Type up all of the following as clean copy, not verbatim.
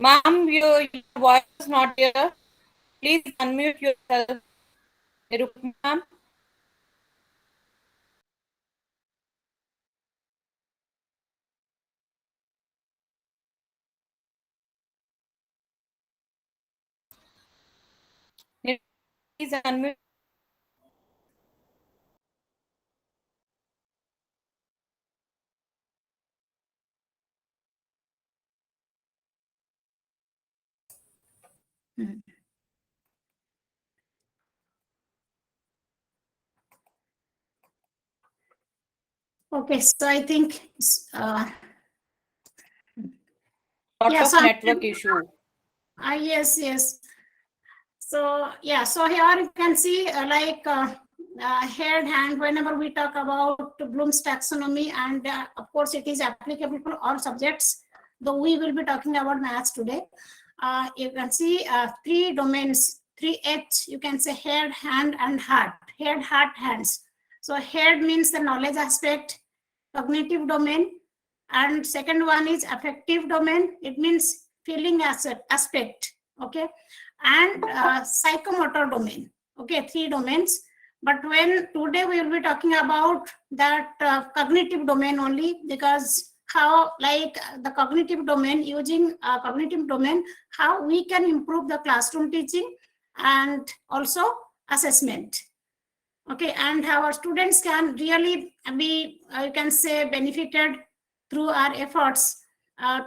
Ma'am, your voice is not clear. Please unmute yourself. Nirupa ma'am. Please unmute. Okay, so I think Lot yeah, of so network issue. yes. So yeah, so here you can see head, hand, whenever we talk about Bloom's taxonomy, and of course it is applicable for all subjects, though we will be talking about maths today. You can see three domains, 3H, you can say head, hand, and heart. Head, heart, hands. So head means the knowledge aspect, cognitive domain, and second one is affective domain. It means feeling aspect, okay, and psychomotor domain. Okay, three domains. But when today we will be talking about that cognitive domain only, because how like the cognitive domain, using cognitive domain, how we can improve the classroom teaching and also assessment. Okay, and how our students can really be you can say benefited through our efforts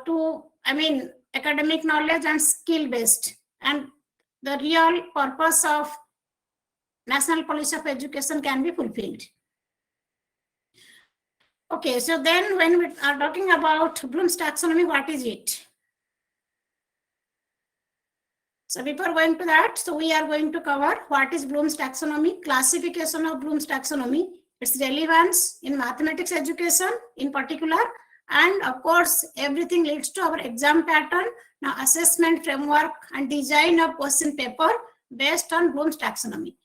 to, I mean, academic knowledge and skill based, and the real purpose of National Policy of Education can be fulfilled. Okay, so then when we are talking about Bloom's taxonomy, what is it? So before going to that, so we are going to cover what is Bloom's taxonomy, classification of Bloom's taxonomy, its relevance in mathematics education in particular, and of course, everything leads to our exam pattern, now assessment framework and design of question paper based on Bloom's taxonomy.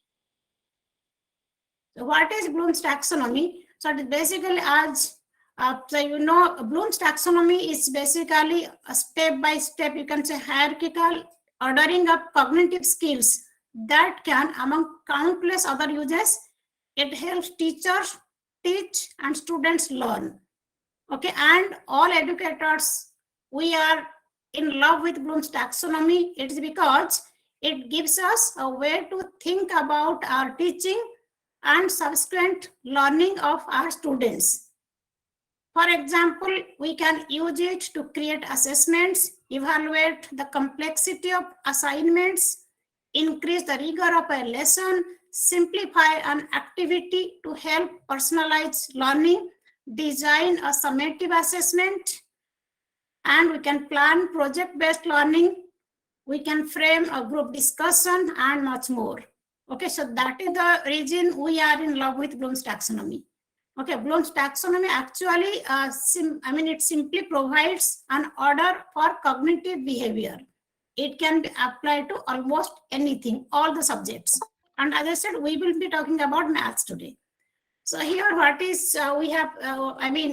So what is Bloom's taxonomy? So it is basically as so you know, Bloom's taxonomy is basically a step-by-step, you can say hierarchical ordering of cognitive skills that can, among countless other uses, it helps teachers teach and students learn. Okay, and all educators, we are in love with Bloom's taxonomy. It is because it gives us a way to think about our teaching and subsequent learning of our students. For example, we can use it to create assessments, evaluate the complexity of assignments, increase the rigor of a lesson, simplify an activity to help personalize learning, design a summative assessment, and we can plan project-based learning, we can frame a group discussion, and much more. Okay, so that is the reason we are in love with Bloom's taxonomy. Okay, Bloom's taxonomy actually, it simply provides an order for cognitive behavior. It can be applied to almost anything, all the subjects. And as I said, we will be talking about maths today. So here, what is we have?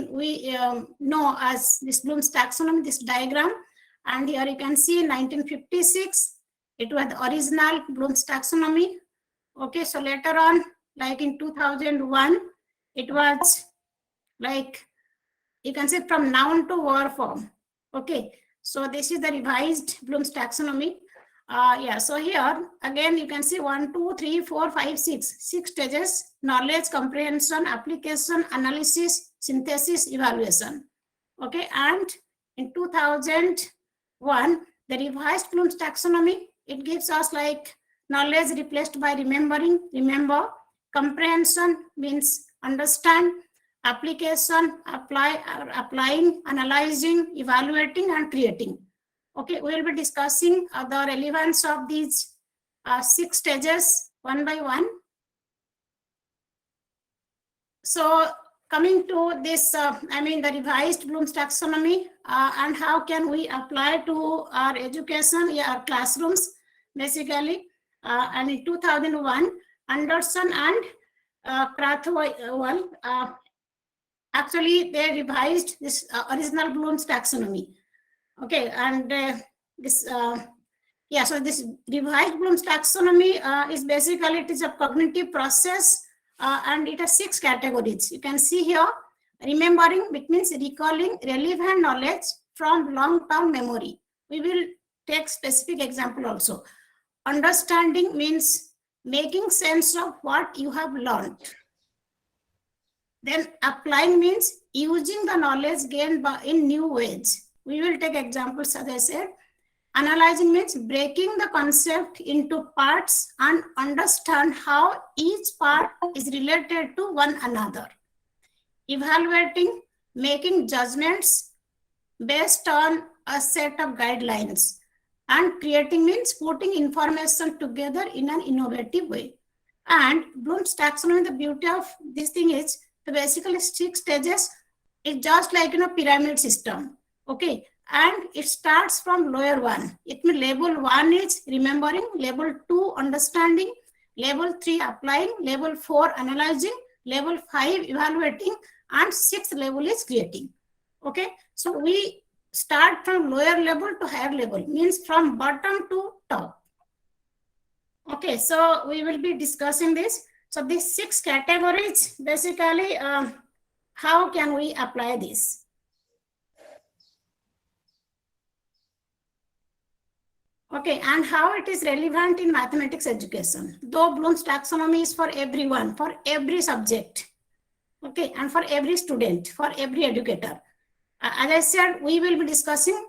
We know as this Bloom's taxonomy, this diagram, and here you can see 1956. It was the original Bloom's taxonomy. Okay, so later on, like in 2001. It was like, you can say from noun to verb form. Okay, so this is the revised Bloom's taxonomy. Yeah, so here again you can see 1, 2, 3, 4, 5, 6 stages: knowledge, comprehension, application, analysis, synthesis, evaluation. Okay, and in 2001, the revised Bloom's taxonomy, it gives us like knowledge replaced by remembering, remember. Comprehension means understand, application, applying, analyzing, evaluating, and creating. Okay, we will be discussing the relevance of these 6 stages one by one. So coming to this, the revised Bloom's taxonomy, and how can we apply to our education, our classrooms, basically. And in 2001, Anderson and Krathwohl, actually they revised this original Bloom's taxonomy. Okay, and this so this revised Bloom's taxonomy is basically, it is a cognitive process, and it has 6 categories. You can see here. Remembering, which means recalling relevant knowledge from long-term memory. We will take specific example also. Understanding means making sense of what you have learned. Then applying means using the knowledge gained in new ways. We will take examples, as I said. Analyzing means breaking the concept into parts and understand how each part is related to one another. Evaluating, making judgments based on a set of guidelines. And creating means putting information together in an innovative way. And Bloom's taxonomy, the beauty of this thing is, the basically 6 stages. It's just like pyramid system. Okay. And it starts from lower one. It means level 1 is remembering, level 2 understanding, level 3 applying, level 4 analyzing, level 5 evaluating, and 6th level is creating. Okay, so we start from lower level to higher level, means from bottom to top. Okay, so we will be discussing this. So these 6 categories, basically, how can we apply this? Okay, and how it is relevant in mathematics education. Though Bloom's taxonomy is for everyone, for every subject. Okay, and for every student, for every educator. As I said, we will be discussing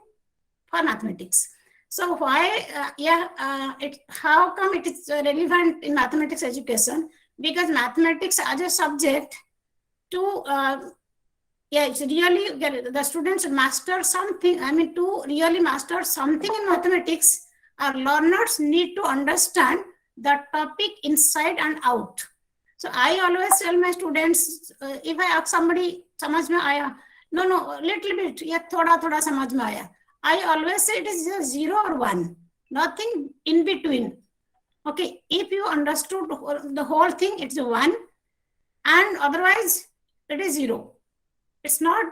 for mathematics. So why, how come it is relevant in mathematics education? Because mathematics as a subject, it's really, the students master something. I mean, to really master something in mathematics, our learners need to understand the topic inside and out. So I always tell my students, if I ask somebody, samajh mein aaya? No, little bit, thoda samajh mein aaya. I always say it is just 0 or 1, nothing in between. Okay, if you understood the whole thing, it's 1, and otherwise it is 0. It's not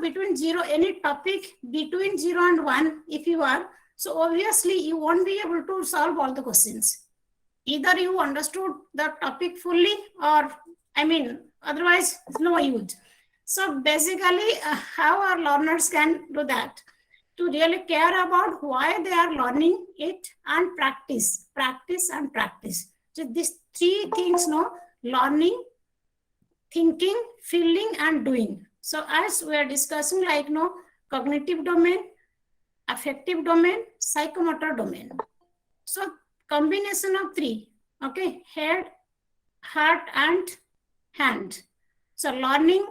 between 0, any topic between 0 and 1, if you are, so obviously you won't be able to solve all the questions. Either you understood the topic fully, or otherwise no use. So basically, how our learners can do that? To really care about why they are learning it, and practice. So these 3 things, learning, thinking, feeling, and doing. So as we are discussing, cognitive domain, affective domain, psychomotor domain. So combination of 3, okay, head, heart, and hand. So learning,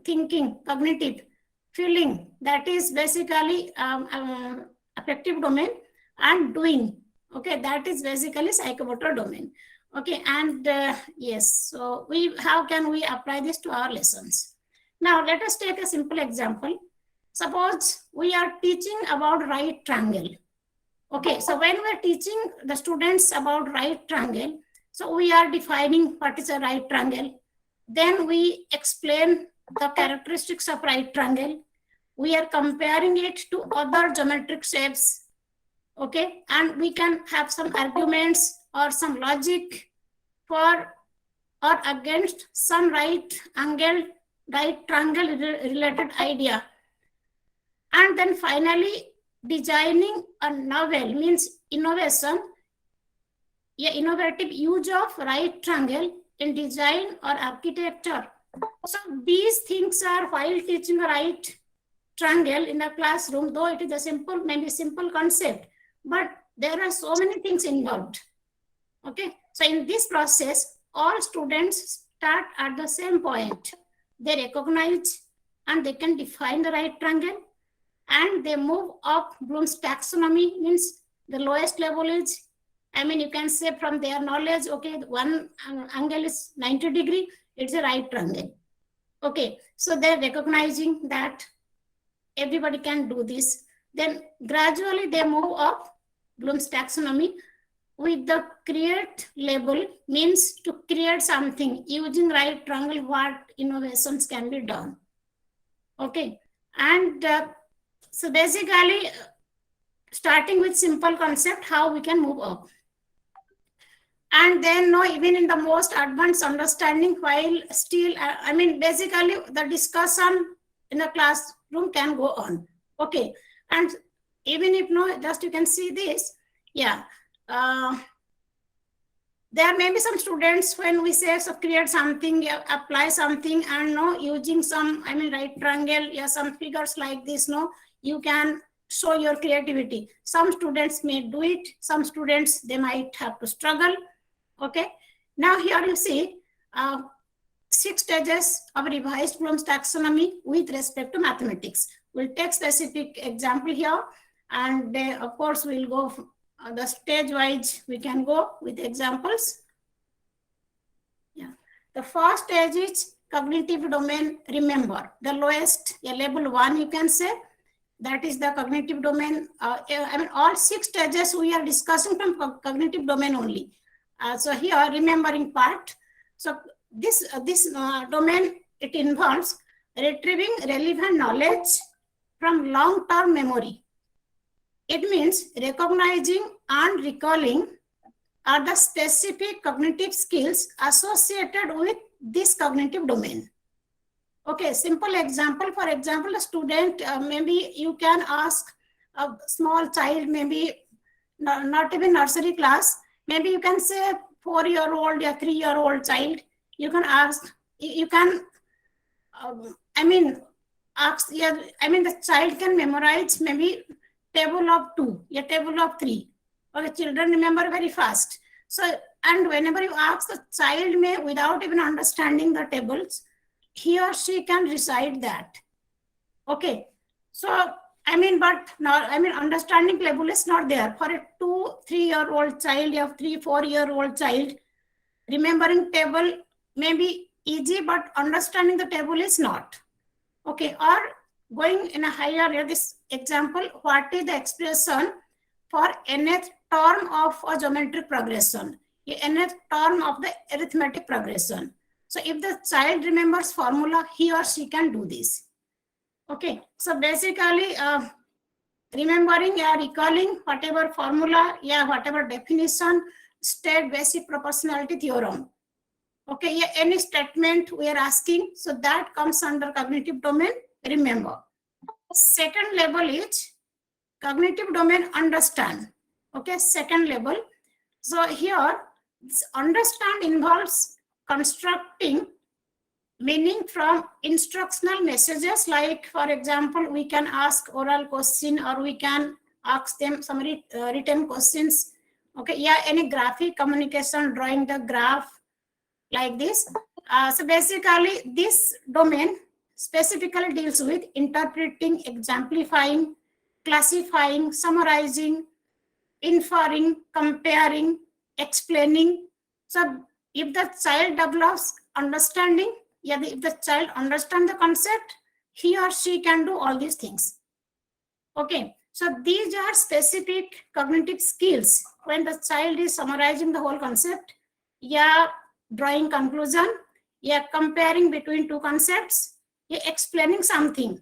thinking, cognitive, feeling, that is basically affective domain, and doing, okay, that is basically psychomotor domain. Okay, and yes, so how can we apply this to our lessons? Now let us take a simple example. Suppose we are teaching about right triangle. Okay, so when we are teaching the students about right triangle, so we are defining what is a right triangle. Then we explain the characteristics of right triangle. We are comparing it to other geometric shapes. Okay, and we can have some arguments or some logic for or against some right triangle related idea. And then finally, designing a novel, means innovation, innovative use of right triangle in design or architecture. So these things are, while teaching a right triangle in the classroom, though it is a simple concept, but there are so many things involved. Okay, so in this process, all students start at the same point. They recognize and they can define the right triangle, and they move up Bloom's taxonomy, means the lowest level is, you can say from their knowledge, okay, one angle is 90 degree, it's a right triangle. Okay, so they're recognizing that everybody can do this. Then gradually they move up Bloom's taxonomy with the create label, means to create something using right triangle, what innovations can be done. Okay, and So basically, starting with simple concept, how we can move up. And then no, even in the most advanced understanding, while still, basically the discussion in the classroom can go on. Okay. And even if no, just you can see this, yeah. There may be some students when we say so create something, apply something, and no using some right triangle, yeah, some figures like this, no, you can show your creativity. Some students may do it, some students they might have to struggle. Okay, now here you see 6 stages of revised Bloom's taxonomy with respect to mathematics. We'll take specific example here, and of course we'll go the stage wise, we can go with examples. Yeah, the first stage is cognitive domain. Remember, the lowest, level 1 you can say, that is the cognitive domain. All 6 stages we are discussing from cognitive domain only. So here, remembering part. So this domain, it involves retrieving relevant knowledge from long-term memory. It means recognizing and recalling are the specific cognitive skills associated with this cognitive domain. Okay, simple example. For example, a student, maybe you can ask a small child, maybe not even nursery class, maybe you can say 4-year-old or 3-year-old child, you can ask, you can, ask, yeah, the child can memorize maybe table of 2, a table of 3. Okay, children remember very fast. So, and whenever you ask the child may, without even understanding the tables, he or she can recite that. Okay, so but not, understanding level is not there for a 2-3-year-old child or 3-4-year-old child. Remembering table may be easy, but understanding the table is not. Okay, or going in a higher, this example, what is the expression for nth term of a geometric progression, nth term of the arithmetic progression? So if the child remembers formula, he or she can do this. Okay, so basically remembering or recalling whatever formula, whatever definition, state basic proportionality theorem. Okay, any statement we are asking, so that comes under cognitive domain, remember. Second level is cognitive domain understand. Okay, second level. So here, understand involves constructing meaning from instructional messages, like for example, we can ask oral question or we can ask them some written questions. Okay, any graphic communication, drawing the graph like this. So basically this domain specifically deals with interpreting, exemplifying, classifying, summarizing, inferring, comparing, explaining. So if the child develops understanding, if the child understands the concept, he or she can do all these things. Okay, so these are specific cognitive skills when the child is summarizing the whole concept, drawing conclusion, comparing between two concepts, explaining something.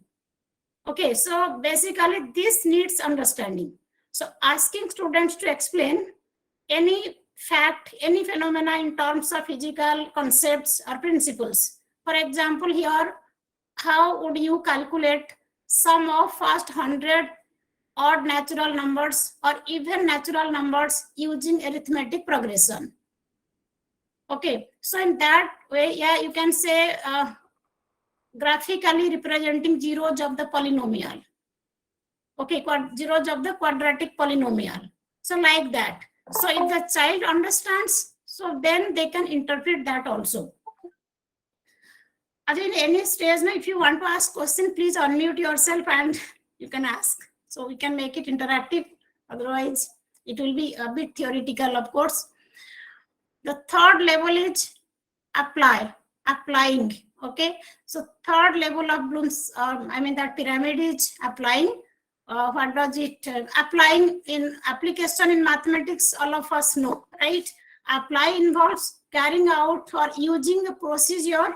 Okay, so basically this needs understanding. So asking students to explain any fact, any phenomena in terms of physical concepts or principles. For example, here, how would you calculate sum of first 100 odd natural numbers or even natural numbers using arithmetic progression? Okay, so in that way, you can say graphically representing zeros of the polynomial. Okay, zeros of the quadratic polynomial. So like that. So if the child understands, so then they can interpret that also. In any stage, if you want to ask question, please unmute yourself and you can ask. So we can make it interactive. Otherwise, it will be a bit theoretical, of course. The third level is applying. Okay, so third level of Bloom's, that pyramid is applying. What does it applying in application in mathematics? All of us know, right? Apply involves carrying out or using a procedure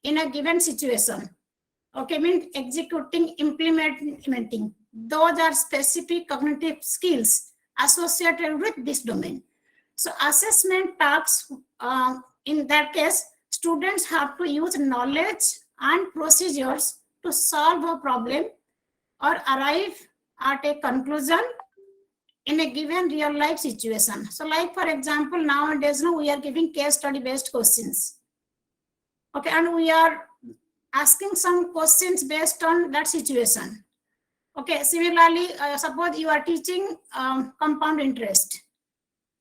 in a given situation. Okay, means executing, implementing. those are specific cognitive skills associated with this domain. So assessment tasks, in that case, students have to use knowledge and procedures to solve a problem or arrive at a conclusion in a given real life situation. So like for example, nowadays we are giving case study based questions. Okay, and we are asking some questions based on that situation. Okay, similarly, suppose you are teaching compound interest.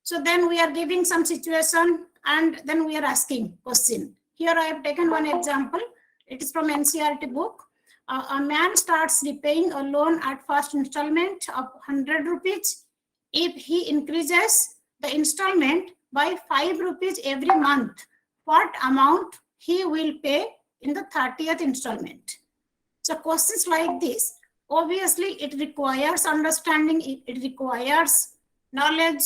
So then we are giving some situation and then we are asking question. Here I have taken one example. It is from NCERT book. A man starts repaying a loan at first installment of 100 rupees. If he increases the installment by 5 rupees every month, what amount he will pay in the 30th installment? So questions like this, obviously it requires understanding, it requires knowledge.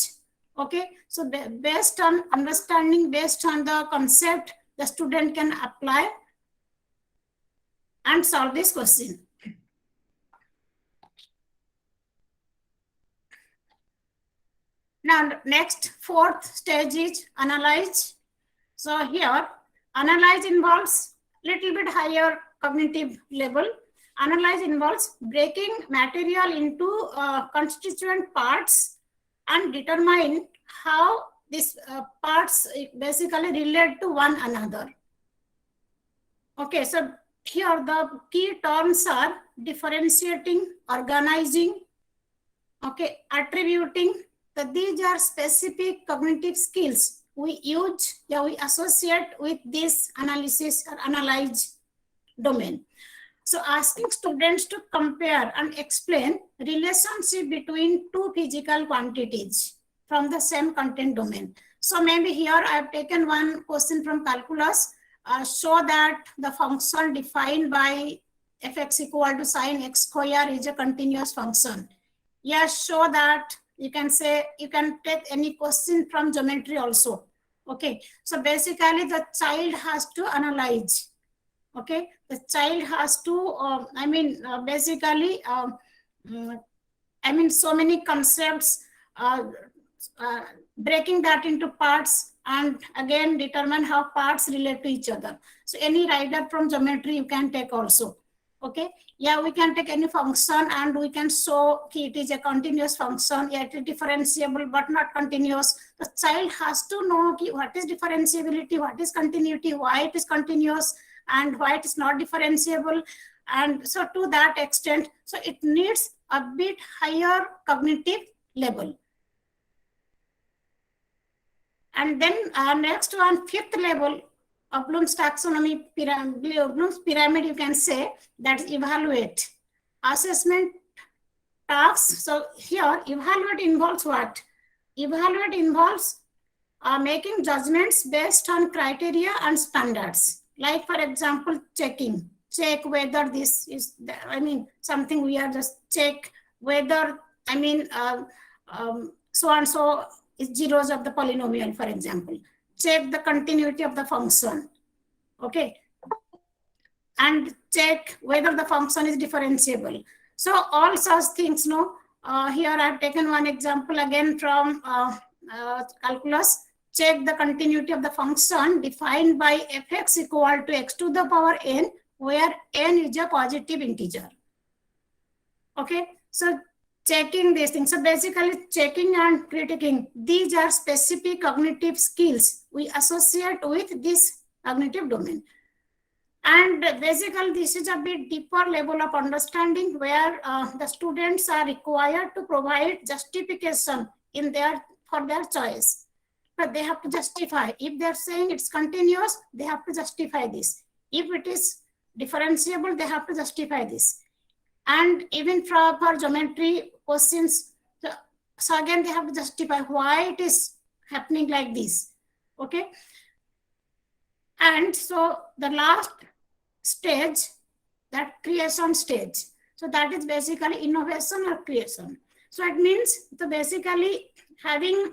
Okay, so based on understanding, based on the concept, the student can apply and solve this question. Now next, fourth stage is analyze. So here analyze involves little bit higher cognitive level. Analyze involves breaking material into constituent parts and determine how these parts basically relate to one another. Okay, so here the key terms are differentiating, organizing, okay, attributing. These are specific cognitive skills we use, we associate with this analysis or analyze domain. So asking students to compare and explain relationship between two physical quantities from the same content domain. So maybe here I have taken one question from calculus, show that the function defined by fx equal to sine x square is a continuous function. Yes, show that. You can say, you can take any question from geometry also. Okay, so basically the child has to analyze. Okay, the child has to basically so many concepts, breaking that into parts and again determine how parts relate to each other. So any writer from geometry you can take also. Okay, yeah, we can take any function and we can show it is a continuous function, yet it is differentiable but not continuous. The child has to know what is differentiability, what is continuity, why it is continuous and why it is not differentiable. And so to that extent, so it needs a bit higher cognitive level. And then next one, fifth level of Bloom's taxonomy, Bloom's pyramid, you can say, that is evaluate. Assessment tasks. So here evaluate involves what? Evaluate involves making judgments based on criteria and standards. Like for example, checking. Check whether this is, something we are just check whether, so and so is zeros of the polynomial, for example. Check the continuity of the function. Okay. And check whether the function is differentiable. So all such things, no. Here I have taken one example again from calculus. Check the continuity of the function defined by fx equal to x to the power n, where n is a positive integer. Okay, so checking these things. So basically checking and critiquing, these are specific cognitive skills we associate with this cognitive domain. And basically this is a bit deeper level of understanding where the students are required to provide justification for their choice. But they have to justify. If they're saying it's continuous, they have to justify this. If it is differentiable, they have to justify this. And even for geometry questions, so again they have to justify why it is happening like this. Okay. And so the last stage, that creation stage. So that is basically innovation or creation. So it means the basically having,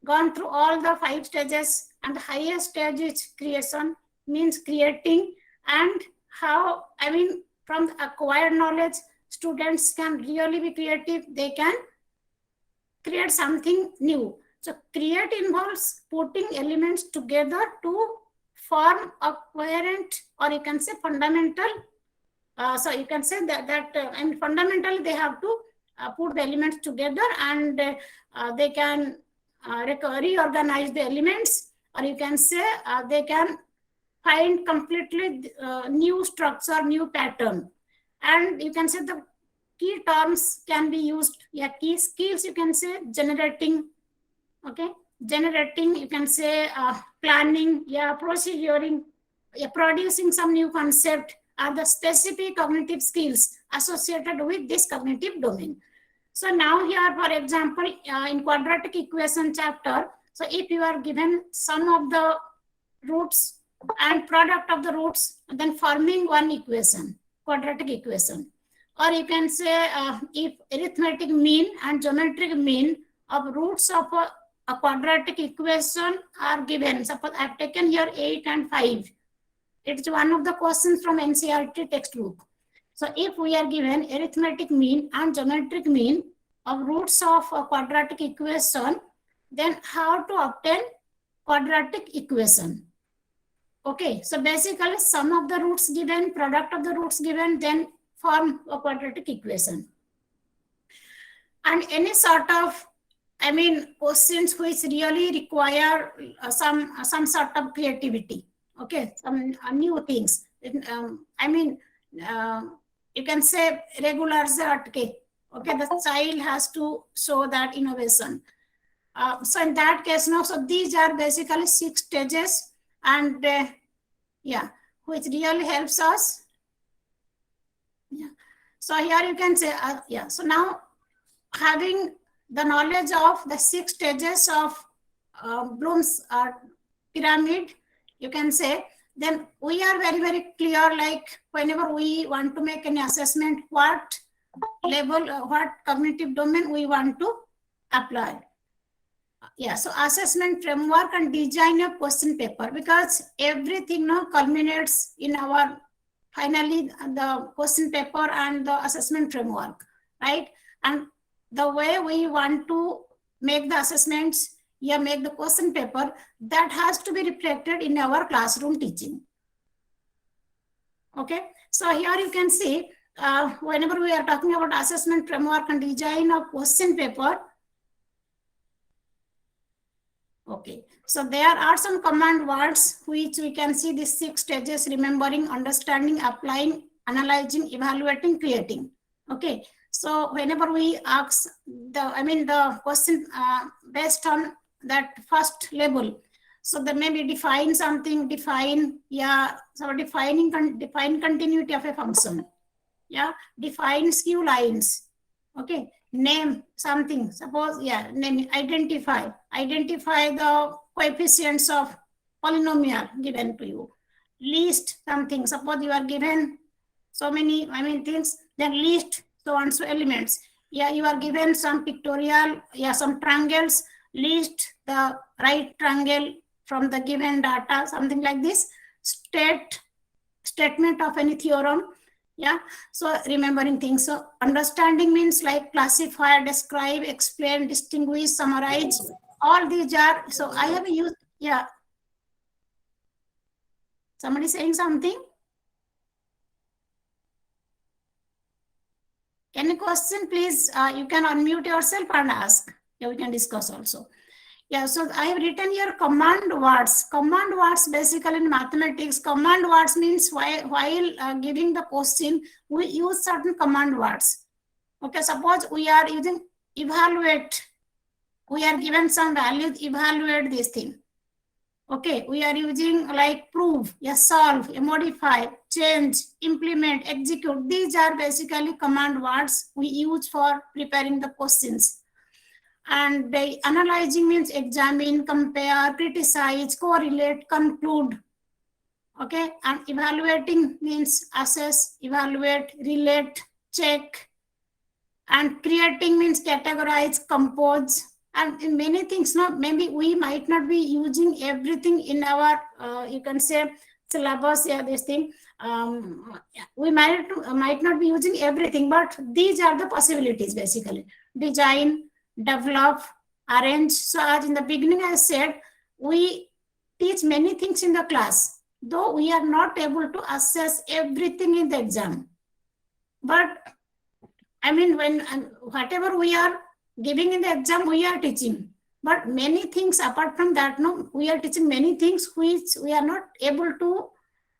gone through all the 5 stages, and the highest stage is creation, means creating, and how, from the acquired knowledge, students can really be creative. They can create something new. So create involves putting elements together to form a coherent, or you can say fundamental. So you can say that I mean, fundamentally they have to put the elements together, and they can reorganize the elements, or you can say they can find completely new structure, new pattern. And you can say the key terms can be used, yeah, key skills, you can say generating, okay, generating, you can say planning, yeah, proceduring, yeah, producing some new concept are the specific cognitive skills associated with this cognitive domain. So now here, for example, in quadratic equation chapter, so if you are given sum of the roots and product of the roots, then forming one equation, quadratic equation. Or you can say if arithmetic mean and geometric mean of roots of a quadratic equation are given. Suppose I have taken here 8 and 5. It's one of the questions from NCERT textbook. So if we are given arithmetic mean and geometric mean of roots of a quadratic equation, then how to obtain quadratic equation? Okay, so basically sum of the roots given, product of the roots given, then form a quadratic equation. And any sort of, I mean, questions which really require some sort of creativity. Okay, some new things. I mean, you can say regular okay, the child has to show that innovation. So in that case, no, so these are basically 6 stages, and yeah, which really helps us. Yeah. So here you can say, yeah, so now having the knowledge of the 6 stages of Bloom's pyramid, you can say, then we are very, very clear, like whenever we want to make any assessment, what level, what cognitive domain we want to apply. Yeah, so assessment framework and design a question paper, because everything now culminates in our finally the question paper and the assessment framework, right? And the way we want to make the assessments, yeah, make the question paper, that has to be reflected in our classroom teaching. Okay, so here you can see whenever we are talking about assessment framework and design of question paper. Okay, so there are some command words which we can see these 6 stages: remembering, understanding, applying, analyzing, evaluating, creating. Okay, so whenever we ask the question based on that first level, so they maybe define something, yeah, so define continuity of a function, yeah, define skew lines, okay, name something, suppose, yeah, name, identify the coefficients of polynomial given to you, list something, suppose you are given so many things, then list so and so elements, yeah, you are given some pictorial, yeah, some triangles, list the right triangle from the given data, something like this, statement of any theorem. Yeah, so remembering things. So understanding means like classify, describe, explain, distinguish, summarize. All these are, so I have used, yeah. Somebody saying something? Any question, please, you can unmute yourself and ask. Yeah, we can discuss also. Yeah, so I have written here command words. Command words basically in mathematics, command words means while giving the question, we use certain command words. Okay, suppose we are using evaluate. We are given some values, evaluate this thing. Okay, we are using like prove, yes, solve, modify, change, implement, execute. These are basically command words we use for preparing the questions. And the analyzing means examine, compare, criticize, correlate, conclude. Okay, and evaluating means assess, evaluate, relate, check. And creating means categorize, compose. And in many things, no, maybe we might not be using everything in our, you can say, syllabus, yeah, this thing. We might not be using everything, but these are the possibilities basically. Design, develop, arrange. So as in the beginning I said, we teach many things in the class, though we are not able to assess everything in the exam. But I mean, when whatever we are giving in the exam, we are teaching. But many things apart from that, no, we are teaching many things which we are not able to,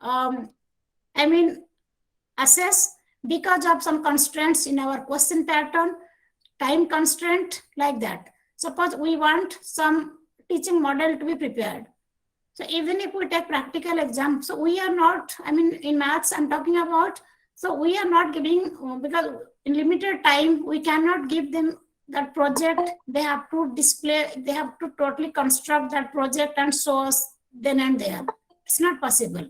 I mean, assess because of some constraints in our question pattern, time constraint, like that. Suppose we want some teaching model to be prepared. So even if we take practical exam, so we are not, I mean, in maths I'm talking about, so we are not giving, because in limited time, we cannot give them that project. They have to display, they have to totally construct that project and show us then and there. It's not possible.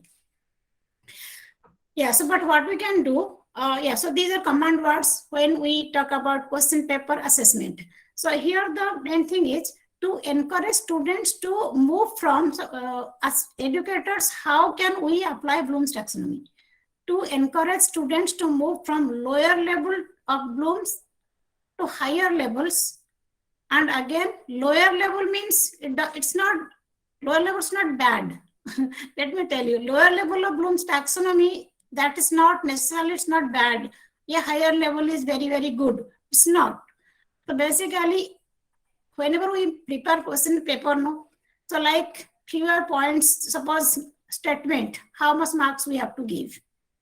Yeah, so but what we can do, yeah, so these are command words when we talk about question paper assessment. So here the main thing is to encourage students to move from, as educators, how can we apply Bloom's taxonomy? To encourage students to move from lower level of Bloom's to higher levels. And again, lower level means it's not, lower level is not bad. Let me tell you, lower level of Bloom's taxonomy, that is not necessarily, it's not bad. Yeah, higher level is very, very good. It's not. So basically, whenever we prepare question paper, no, so like fewer points, suppose statement, how much marks we have to give,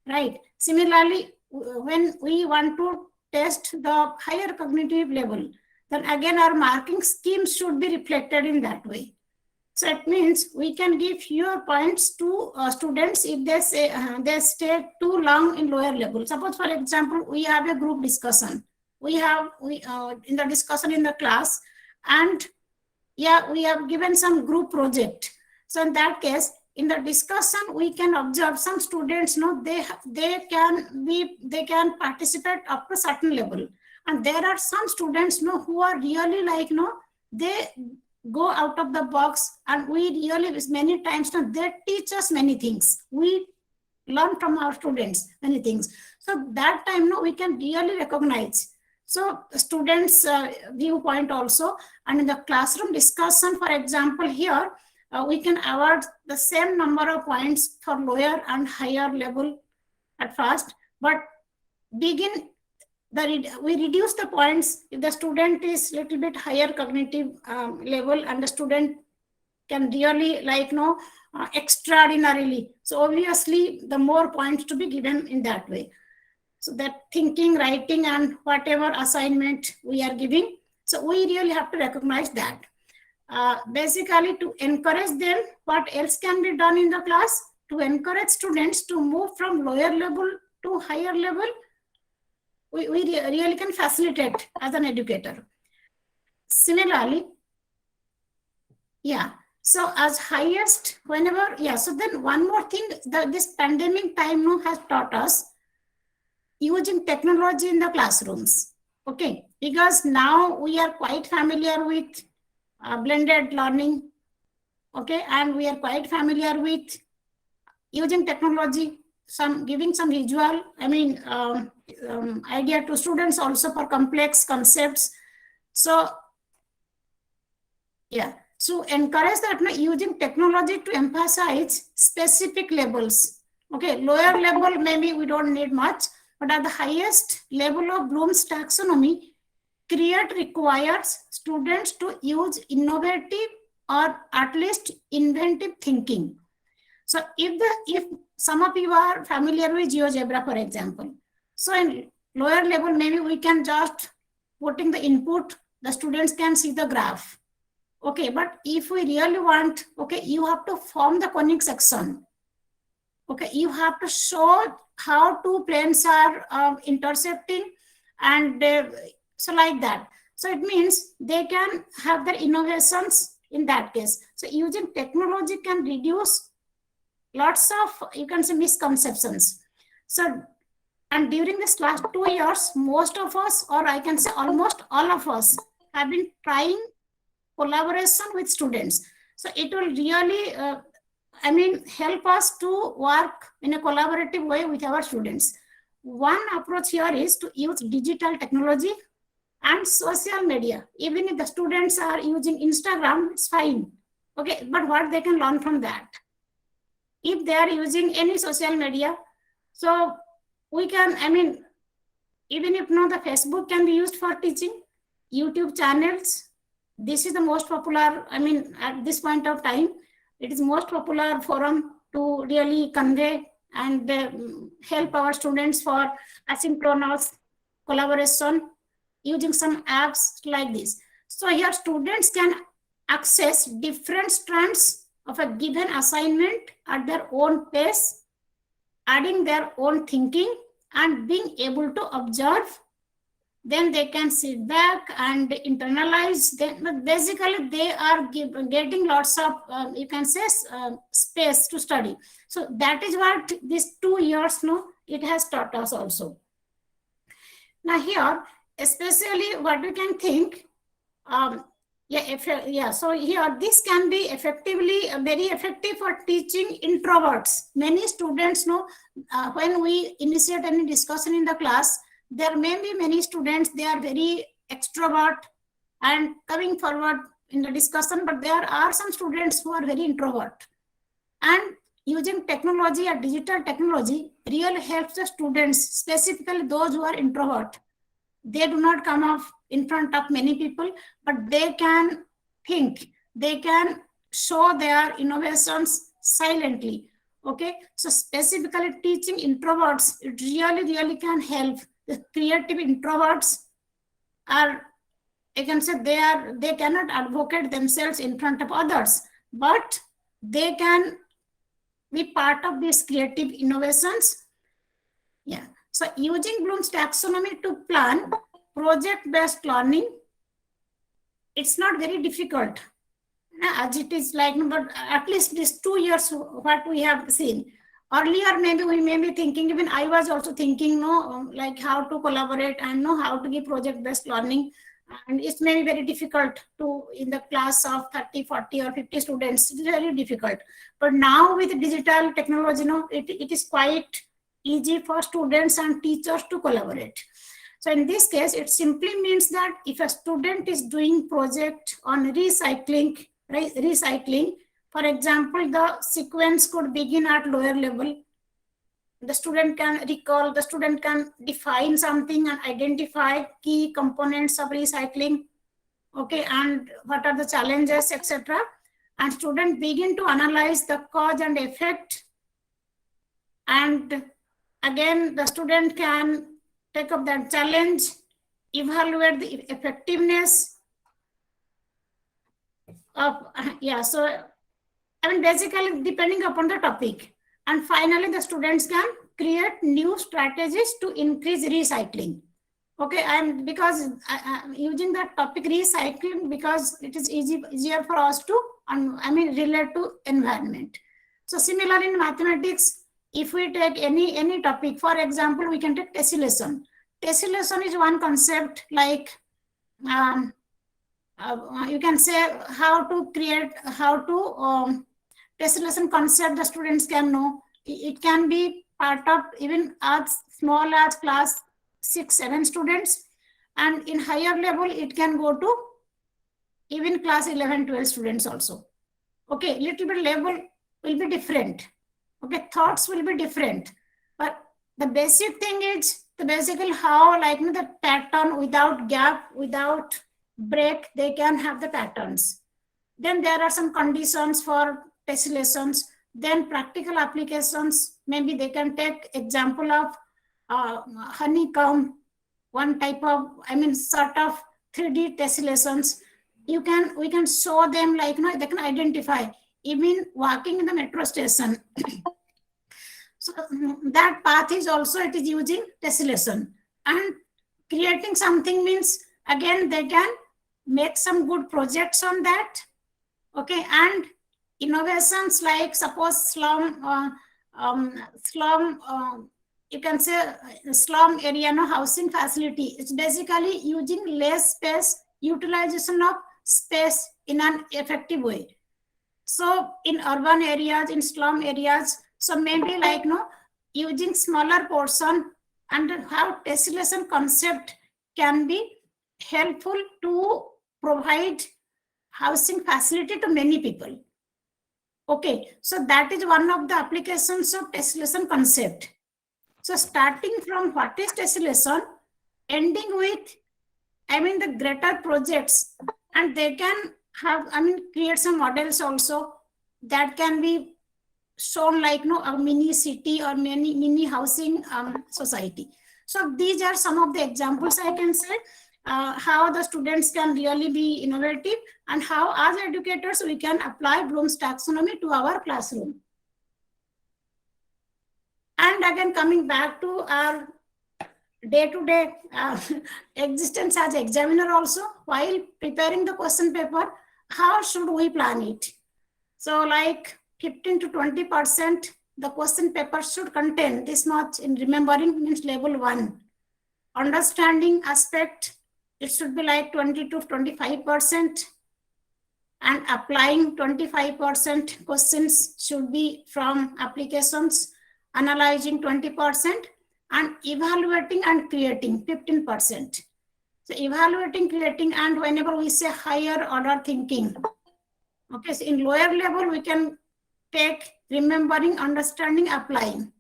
right? Similarly, when we want to test the higher cognitive level, then again our marking scheme should be reflected in that way. So it means we can give fewer points to students if they say they stay too long in lower level. Suppose, for example, we have a group discussion. We in the discussion in the class, and yeah, we have given some group project. So in that case, in the discussion, we can observe some students, no, they can participate up to certain level, and there are some students, no, who are really like, no, they go out of the box, and we really many times, no, they teach us many things. We learn from our students many things. So that time, no, we can really recognize. So students' viewpoint also, and in the classroom discussion, for example, here we can award the same number of points for lower and higher level at first, but we reduce the points if the student is little bit higher cognitive level, and the student can really like, no, extraordinarily. So obviously, the more points to be given in that way. So that thinking, writing, and whatever assignment we are giving, so we really have to recognize that. Basically, to encourage them, what else can be done in the class? To encourage students to move from lower level to higher level, we really can facilitate as an educator. Similarly, yeah, so as highest, whenever, yeah, so then one more thing, this pandemic time, no, has taught us using technology in the classrooms. Okay, because now we are quite familiar with blended learning. Okay, and we are quite familiar with using technology, giving some visual, I mean, idea to students also for complex concepts. So yeah, so encourage that, no, using technology to emphasize specific levels. Okay, lower level maybe we don't need much, but at the highest level of Bloom's taxonomy, CREATE requires students to use innovative or at least inventive thinking. So if some of you are familiar with GeoGebra, for example, so in lower level, maybe we can just putting the input, the students can see the graph. Okay, but if we really want, okay, you have to form the conic section. Okay, you have to show how two planes are intercepting, and so like that. So it means they can have their innovations in that case. So using technology can reduce lots of, you can say, misconceptions. So, and during this last 2 years, most of us, or I can say almost all of us, have been trying collaboration with students. So it will really help us to work in a collaborative way with our students. One approach here is to use digital technology and social media. Even if the students are using Instagram, it's fine. Okay, but what they can learn from that? If they are using any social media, so we can, even if not, the Facebook can be used for teaching, YouTube channels. This is the most popular, at this point of time, it is most popular forum to really convey and help our students for asynchronous collaboration using some apps like this. So here students can access different strands of a given assignment at their own pace, adding their own thinking and being able to observe. Then they can sit back and internalize. But basically, they are getting lots of, you can say, space to study. So that is what these 2 years, it has taught us also. Now here, especially what we can think, so here this can be effectively very effective for teaching introverts. Many students know when we initiate any discussion in the class, there may be many students, they are very extrovert and coming forward in the discussion, but there are some students who are very introvert. And using technology or digital technology really helps the students, specifically those who are introvert. They do not come up in front of many people, but they can think, they can show their innovations silently. Okay, so specifically teaching introverts, it really can help. The creative introverts are, I can say, they cannot advocate themselves in front of others, but they can be part of these creative innovations. Yeah. So using Bloom's taxonomy to plan project-based learning, it's not very difficult as it is like, but at least these 2 years what we have seen. Earlier, maybe we may be thinking, even I was also thinking, like how to collaborate and how to give project-based learning. And it may be very difficult to, in the class of 30, 40 or 50 students, it's very difficult. But now with digital technology, it is quite easy for students and teachers to collaborate. So in this case, it simply means that if a student is doing project on recycling, for example, the sequence could begin at lower level. The student can recall, the student can define something and identify key components of recycling, okay, and what are the challenges, etc. And student begin to analyze the cause and effect. And again, the student can take up that challenge, evaluate the effectiveness of, so basically depending upon the topic. And finally, the students can create new strategies to increase recycling. Okay, and because I'm using that topic recycling because it is easier for us to, relate to environment. So similar in mathematics, if we take any topic, for example, we can take tessellation. Tessellation is one concept, like you can say how to tessellation concept the students can know. It can be part of even as small as class 6, 7 students, and in higher level it can go to even class 11, 12 students also. Okay, little bit level will be different. Okay, thoughts will be different, but the basic thing is basically how, like the pattern without gap, without break, they can have the patterns. Then there are some conditions for tessellations. Then practical applications, maybe they can take example of honeycomb, one type of, sort of 3D tessellations. We can show them, like, they can identify, even walking in the metro station. So that path is also, it is using tessellation. And creating something means, again, they can make some good projects on that. Okay, and innovations like suppose slum, you can say slum area, housing facility. It's basically using less space, utilization of space in an effective way. So in urban areas, in slum areas, so maybe like using smaller portion and how tesselation concept can be helpful to provide housing facility to many people. Okay, so that is one of the applications of tesselation concept. So starting from what is tesselation, ending with, the greater projects, and they can have, create some models also that can be shown like a mini city or mini housing society. So these are some of the examples I can say how the students can really be innovative and how as educators we can apply Bloom's taxonomy to our classroom. And again, coming back to our day-to-day existence as examiner also, while preparing the question paper, how should we plan it? So like 15 to 20% the question paper should contain this much in remembering, means level 1. Understanding aspect, it should be like 20 to 25%, and applying 25% questions should be from applications, analyzing 20%, and evaluating and creating 15%. So evaluating, creating, and whenever we say higher order thinking, okay, so in lower level we can take remembering, understanding, applying,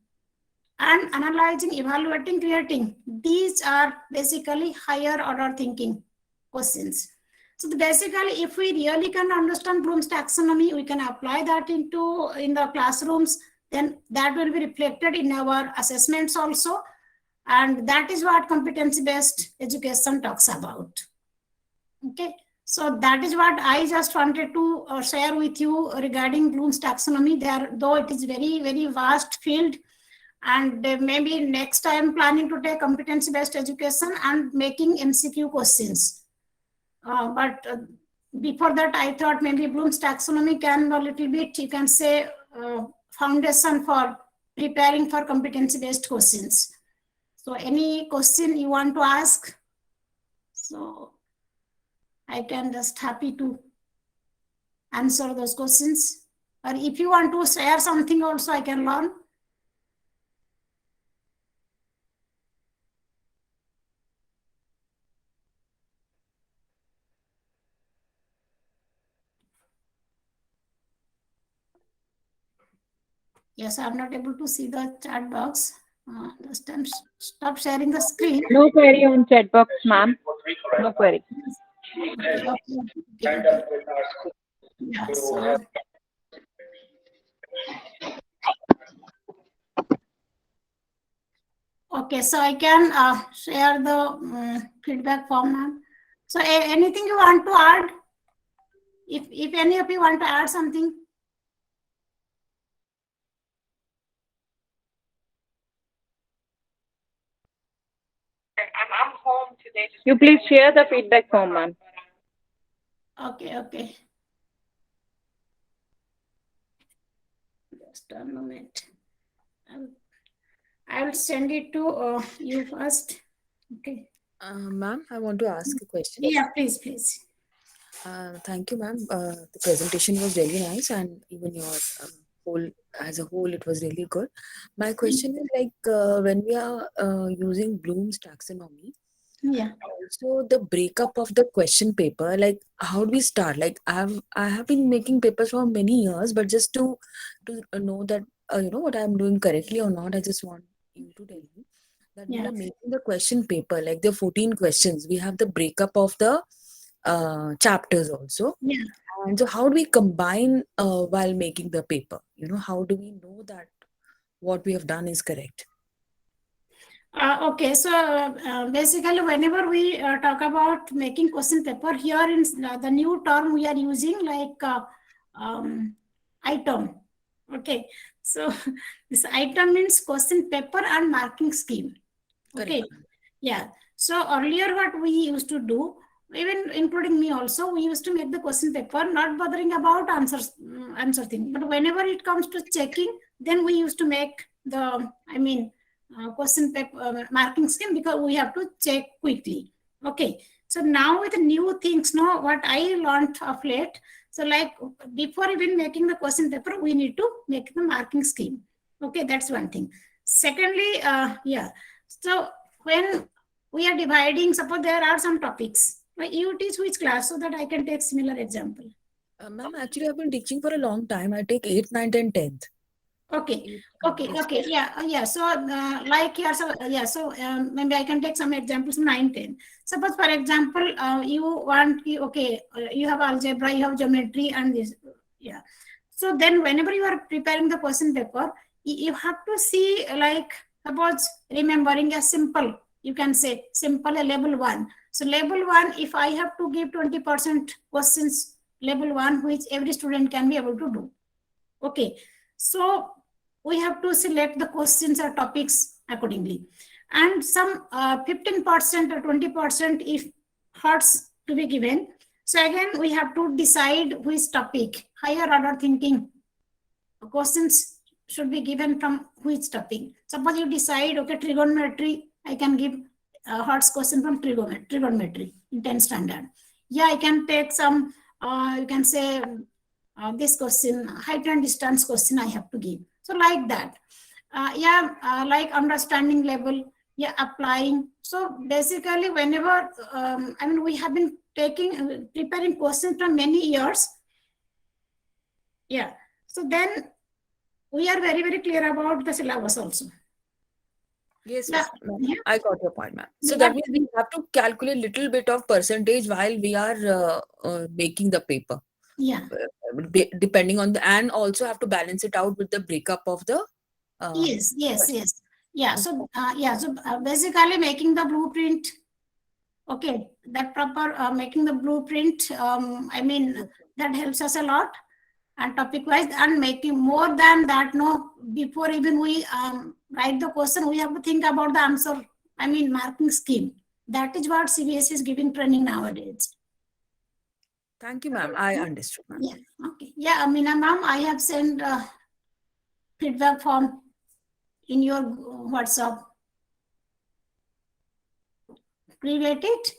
and analyzing, evaluating, creating. These are basically higher order thinking questions. So basically, if we really can understand Bloom's taxonomy, we can apply that in the classrooms. Then that will be reflected in our assessments also, and that is what competency-based education talks about. Okay, so that is what I just wanted to share with you regarding Bloom's taxonomy. There, though it is very, very vast field, and maybe next time planning to take competency-based education and making MCQ questions. But before that, I thought maybe Bloom's taxonomy can a little bit, you can say, foundation for preparing for competency-based questions. So any question you want to ask? So I can just happy to answer those questions. Or if you want to share something also, I can learn. Yes, I'm not able to see the chat box. Just stop sharing the screen. No query on chat box, ma'am. No query. Okay. Yeah, so okay, so I can share the feedback form, ma'am. So anything you want to add? If any of you want to add something? I'm home today. You please share the feedback form, ma'am. Okay. Just a moment. I will send it to you first. Okay. Ma'am, I want to ask a question. Yeah, please. Thank you, ma'am. The presentation was really nice, and even your whole as a whole, it was really good. My question is like when we are using Bloom's taxonomy. Yeah. Also, the breakup of the question paper, like how do we start? Like I have been making papers for many years, but just to know that what I'm doing correctly or not, I just want you to tell me that we are making the question paper, like the 14 questions. We have the breakup of the chapters also. Yeah. And so how do we combine while making the paper? How do we know that what we have done is correct? Okay, so basically whenever we talk about making question paper, here in the new term we are using like item. Okay, so this item means question paper and marking scheme. Okay. Correct. Yeah, so earlier what we used to do, even including me also, we used to make the question paper, not bothering about answer thing, but whenever it comes to checking, then we used to make the question paper marking scheme, because we have to check quickly. Okay, so now with the new things, what I learned of late, So like before even making the question paper, we need to make the marking scheme. Okay, that's one thing. Secondly, so when we are dividing, suppose there are some topics. You teach which class so that I can take similar example. Ma'am, actually, I've been teaching for a long time. I take 8th, 9th, and 10th. Okay. Yeah. So, like here, so maybe I can take some examples from 9, 10. Suppose, for example, you want, you have algebra, you have geometry, and this, yeah. So then, whenever you are preparing the question paper, you have to see, like, suppose remembering a simple, you can say simple a level 1. So level 1, if I have to give 20% questions, level 1, which every student can be able to do. Okay, so we have to select the questions or topics accordingly, and some 15% or 20% if hearts to be given. So again, we have to decide which topic, higher order thinking questions should be given from which topic. Suppose you decide, okay, trigonometry, I can give hearts question from trigonometry in 10th standard. Yeah, I can take some, you can say, this question, height and distance question I have to give. So like that. Like understanding level, applying. So basically, whenever, we have been preparing questions from many years. Yeah. So then we are very, very clear about the syllabus also. Yes, Yeah. ma'am. Yeah. I got your point, ma'am. So Yeah. that means we have to calculate little bit of percentage while we are making the paper. Yeah. Depending on and also have to balance it out with the breakup of the Yes. question. Yeah. So basically making the blueprint. Okay, that proper making the blueprint. That helps us a lot, and topic wise, and making more than that. No, before even we write the question, we have to think about the answer. Marking scheme. That is what CBSE is giving training nowadays. Thank you, ma'am. I understood, ma'am. Yeah. Okay. Yeah, Amina ma'am, I have sent feedback form in your WhatsApp. Create it.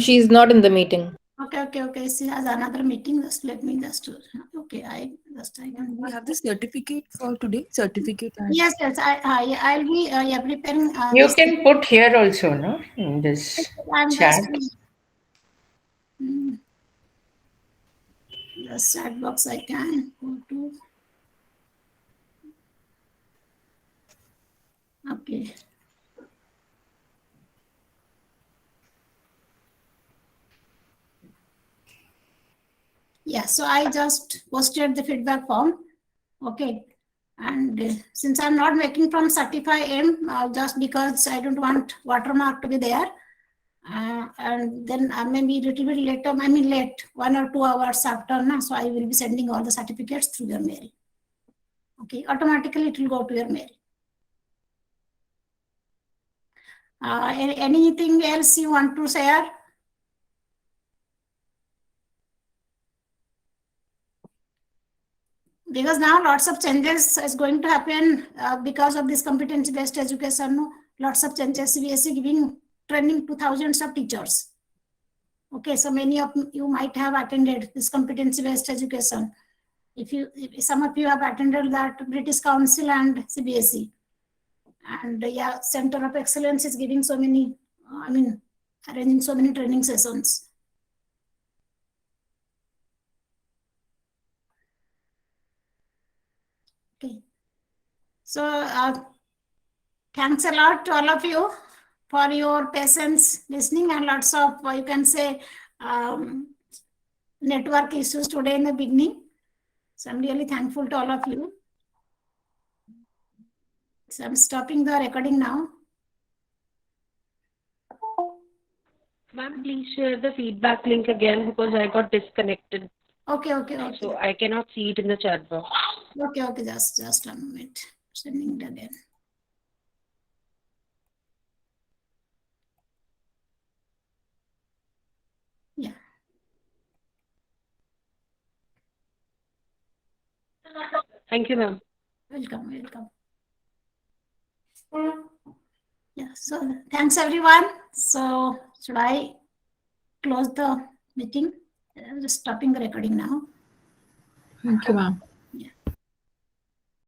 She's not in the meeting. Okay. She has another meeting. Just let me just. Okay, I can. We have the certificate for today. Certificate. Yes. I'll be preparing. You can put here also, no, in this I'm chat. The chat box I can go to. Okay. Yeah, so I just posted the feedback form. Okay. And since I'm not making from Certify M, just because I don't want watermark to be there, and then maybe a little bit later, late, 1 or 2 hours after, so I will be sending all the certificates through your mail. Okay, automatically it will go to your mail. Anything else you want to share? Because now lots of changes is going to happen because of this competency-based education. Lots of changes. CBSE giving training to thousands of teachers. Okay, so many of you might have attended this competency-based education. If some of you have attended that British Council and CBSE, and Center of Excellence is giving so many. Arranging so many training sessions. Okay. So thanks a lot to all of you for your patience listening, and lots of, you can say, network issues today in the beginning. So I'm really thankful to all of you. So I'm stopping the recording now. Ma'am, please share the feedback link again because I got disconnected. Okay. So I cannot see it in the chat box. Okay, just a moment. Sending it again. Yeah. Thank you, ma'am. Welcome. Yeah, so thanks everyone. So should I close the meeting? I'm just stopping the recording now. Thank you, ma'am.